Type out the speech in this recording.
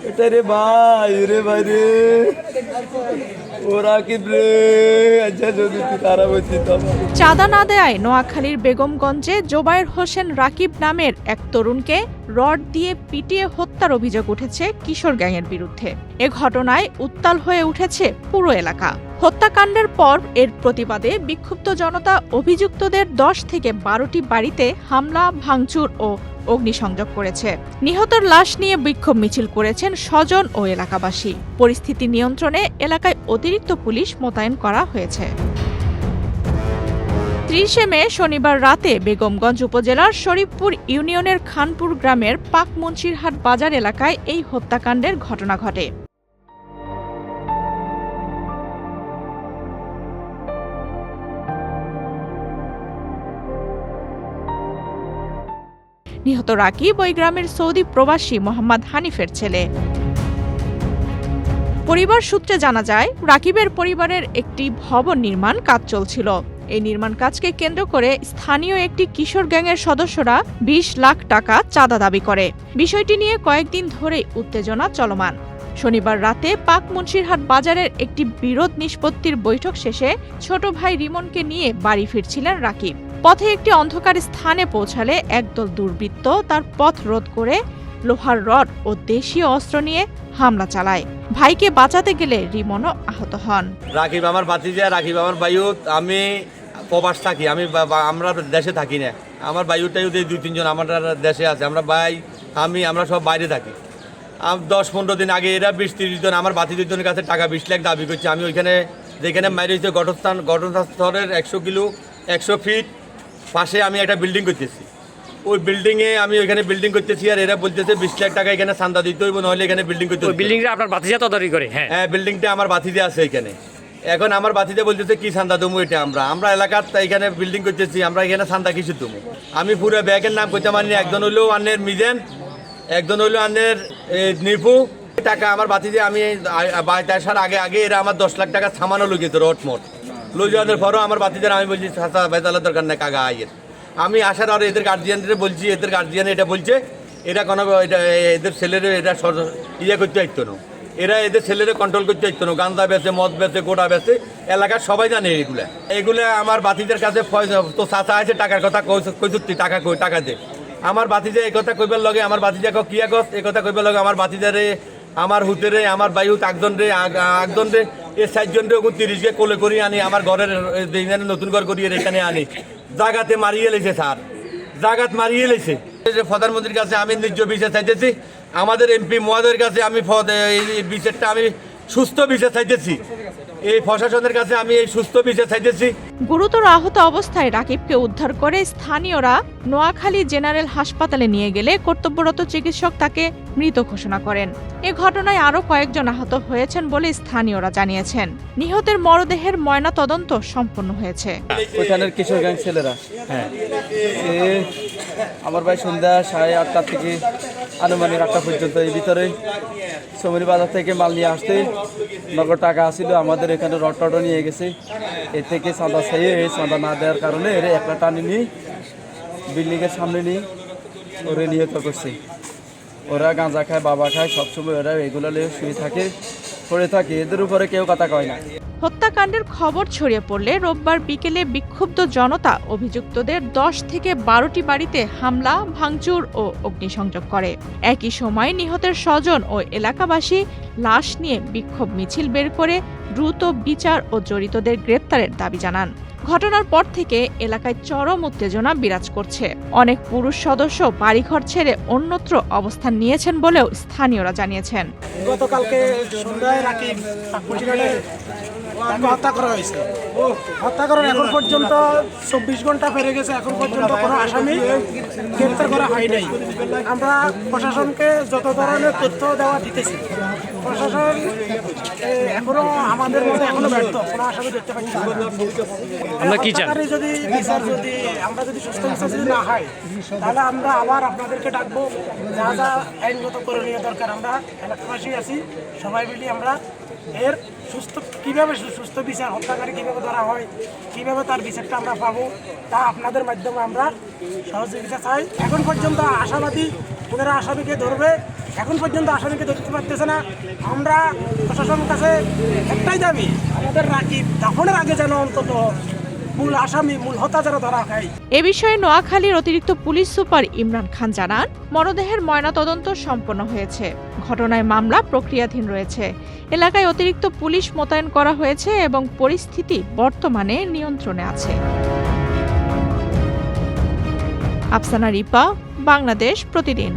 এটা রে ভাই রে ভাই রে ওরা কি রে আচ্ছা যদি খারাপ হচ্ছে তবে চাঁদা না দেয়ায় নোয়াখালীর বেগমগঞ্জে জোবায়ের হোসেন রাকিব নামের এক তরুণকে রড দিয়ে পিটিয়ে হত্যার অভিযোগ উঠেছে কিশোর গ্যাংয়ের বিরুদ্ধে। এ ঘটনায় উত্তাল হয়ে উঠেছে পুরো এলাকা। হত্যাকাণ্ডের পর এর প্রতিবাদে বিক্ষুব্ধ জনতা অভিযুক্তদের 10 থেকে 12টি বাড়িতে হামলা, ভাঙচুর ও অগ্নিসংযোগ করেছে। নিহতর লাশ নিয়ে বিক্ষোভ মিছিল করেছেন স্বজন ও এলাকাবাসী। পরিস্থিতি নিয়ন্ত্রণে এলাকায় অতিরিক্ত পুলিশ মোতায়েন করা হয়েছে। 30 মে শনিবার রাতে বেগমগঞ্জ উপজেলার শরীফপুর ইউনিয়নের খানপুর গ্রামের পাক মুন্সিরহাট বাজার এলাকায় এই হত্যাকাণ্ডের ঘটনা ঘটে। নিহত রাকিব ওই গ্রামের সৌদি প্রবাসী মোহাম্মদ হানিফের ছেলে। পরিবার সূত্রে জানা যায়, রাকিবের পরিবারের একটি ভবন নির্মাণ কাজ চলছিল। এই নির্মাণ কাজকে কেন্দ্র করে স্থানীয় একটি কিশোর গ্যাংয়ের সদস্যরা 20 লাখ টাকা চাঁদা দাবি করে। বিষয়টি নিয়ে কয়েকদিন ধরেই উত্তেজনা চলমান। শনিবার রাতে পাক মুন্সিরহাট বাজারের একটি বিরোধ নিষ্পত্তির বৈঠক শেষে ছোট ভাই রিমনকে নিয়ে বাড়ি ফিরছিলেন রাকিব। পথে একটি অন্ধকার স্থানে পৌঁছালে একদল দুর্বৃত্ত তার পথ রোধ করে লোহার রড ও দেশীয় অস্ত্র নিয়ে হামলা চালায়। ভাইকে বাঁচাতে গেলে রিমনও আহত হন। রাকিব আমার ভাতিজা, রাকিব আমার ভাইউত। আমি প্রবাস থাকি, আমরা দেশে থাকি না। আমার ভাইউটাই 2-3 জন আমার দেশে আছে। আমরা ভাই আমরা সব বাইরে থাকি। 10-15 দিন আগে এরা 20-30 জন আমার ভাতিজনের কাছে টাকা 20 লাখ দাবি করছে। আমি ওইখানে যেখানে মারি হয়েছে ঘটনাস্থলের 100 ফিট পাশে আমি একটা বিল্ডিং করতেছি। ওই বিল্ডিংয়ে আমি ওইখানে বিল্ডিং করতেছি, আর এরা বলতেছে 20 লাখ টাকা এখানে চাঁদা দিতে হইব, নাহলে এখানে বিল্ডিং করতে হবে। বিল্ডিংটা আপনার ভাতিজা তদারকি করে? হ্যাঁ, বিল্ডিংটা আমার ভাতিজা আছে এখানে। এখন আমার ভাতিজা বলতেছে কি চাঁদা দেবো এটা আমরা এলাকার এখানে বিল্ডিং করতেছি, আমরা এখানে চাঁদা কিছু দেবো। আমি পুরো ব্যাগের নাম করতে পারিনি। একজন হইলো আন্নের মিজেন, একজন হইলো আন্নের নিপু। টাকা আমার ভাতিজা আমি আসার আগে এরা আমার 10 লাখ টাকা সামানো লুকিয়েছে রটমট লই যাওয়ার পরও আমার ভাতিজার আমি বলছি চাচা বেতালের দরকার নাই কাগা আইয়ের। আমি আসার আর এদের গার্জিয়ানদের বলছি, এদের গার্জিয়ান এটা বলছে এরা কোনো এদের ছেলেরা এটা ইয়ে করতে আসতো না, এরা এদের ছেলেরা কন্ট্রোল করতে আসতো না। গাঁজা বেচে, মদ বেচে, গোটা বেচে, এলাকার সবাই জানে এগুলা আমার ভাতিজার কাছে তো চাচা আছে টাকার কথা কইসুত্তি টাকা দে। আমার ভাতিজা এই কথা কইবার লগে আমার ভাতিজা কিয়া গছ এই কথা কইবার লগে আমার ভাতিজারে, আমার হুতেরে, আমার বাইহুত একজন রে এই 4 জন রে 30 কোলে করি আনি আমার ঘরের নতুন ঘর করিয়ে এখানে আনি। জাগাতে মারিয়ে লেছে স্যার, জাগাত মারিয়ে লেছে। প্রধানমন্ত্রীর কাছে আমি নিজ বিচার চাইতেছি, আমাদের এমপি মহোদয়ের কাছে আমি বিচারটা আমি সুস্থ বিচার চাইতেছি, এই প্রশাসনের কাছে আমি এই সুস্থ বিচার চাইতেছি। গুরুতর আহত অবস্থায় রাকিবকে উদ্ধার করে স্থানীয়রা নোয়াখালী জেনারেল হাসপাতালে নিয়ে গেলে কর্তব্যরত চিকিৎসক তাকে মৃত ঘোষণা করেন। এ ঘটনায় আরও কয়েকজন আহত হয়েছেন বলে স্থানীয়রা জানিয়েছেন। নিহতের মরদেহের ময়না তদন্ত সম্পন্ন হয়েছে। ওইখানের কিশোর গ্যাং ছেলেরা আমার ভাই সন্ধ্যা 8:30 থেকে আনুমানিক 8টা পর্যন্ত এই ভিতরে সমরি বাজার থেকে মাল নিয়ে আসতে নগদ টাকা আসছিল। আমাদের এখানে রড নিয়ে গেছে, এর থেকে চাঁদা চাইয়ে এই চাঁদা না দেওয়ার কারণে এরা একটা টানি নিয়ে বিল্ডিংয়ের সামনে নিয়ে ওরে নিহত করছে। ওরা গাঁজা খায়, বাবা খায়, সবসময় ওরা এগুলো শুয়ে থাকে, পড়ে থাকে, এদের উপরে কেউ কথা কয় না। হত্যাকাণ্ডের খবর ছড়িয়ে পড়লে রোববার বিকেলে বিক্ষুব্ধ জনতা অভিযুক্তদের 10 থেকে 12টি বাড়িতে হামলা, ভাঙচুর ও অগ্নিসংযোগ করে। একই সময় নিহতের স্বজন ও এলাকাবাসী লাশ নিয়ে বিক্ষোভ মিছিল বের করে দ্রুত বিচার ও জড়িতদের গ্রেপ্তারের দাবি জানান। ঘটনার পর থেকে এলাকায় চরম উত্তেজনা বিরাজ করছে। অনেক পুরুষ সদস্য বাড়িঘর ছেড়ে অন্যত্র অবস্থান নিয়েছেন বলেও স্থানীয়রা জানিয়েছেন। গতকালকে সন্ধ্যায় রাকিব হত্যা করা হয়েছে। হত্যা করার এখন পর্যন্ত 24 ঘন্টা পেরে গেছে, এখন পর্যন্ত কোনো আসামি গ্রেপ্তার করা হয় নাই। আমরা প্রশাসনকে যত ধরনের তথ্য দেওয়া দিতেছি, প্রশাসন এখনো আমাদের মধ্যে এখনো ব্যর্থ, কোনো আসামি দেখতে পাচ্ছি না। আমরা কি চাই যদি আমরা যদি সুস্থ বিচার যদি না হয়, তাহলে আমরা আবার আপনাদেরকে ডাকবো। যা যা আইনগত করণীয় দরকার আমরা এলাকাবাসী আছি, সবাই মিলে আমরা এর কীভাবে সুস্থ বিচার, হত্যাকারী কীভাবে ধরা হয়, কীভাবে তার বিচারটা আমরা পাবো, তা আপনাদের মাধ্যমে আমরা সহযোগিতা চাই। এখন পর্যন্ত আশাবাদী ওনারা আসামিকে ধরবে, এখন পর্যন্ত আসামিকে ধরতে পারতেছে না। আমরা প্রশাসনের কাছে একটাই দাবি, আমাদের রাকিব দাফনের আগে যেন অন্তত মূল আসামি, মূল হত্যা যেন ধরা হয়। এ বিষয়ে নোয়াখালীর অতিরিক্ত পুলিশ সুপার ইমরান খান জানান, মরদেহের ময়নাতদন্ত সম্পন্ন হয়েছে, ঘটনায় মামলা প্রক্রিয়াধীন রয়েছে। এলাকায় অতিরিক্ত পুলিশ মোতায়েন করা হয়েছে এবং পরিস্থিতি বর্তমানে নিয়ন্ত্রণে আছে। আফসানা রিপা, বাংলাদেশ প্রতিদিন।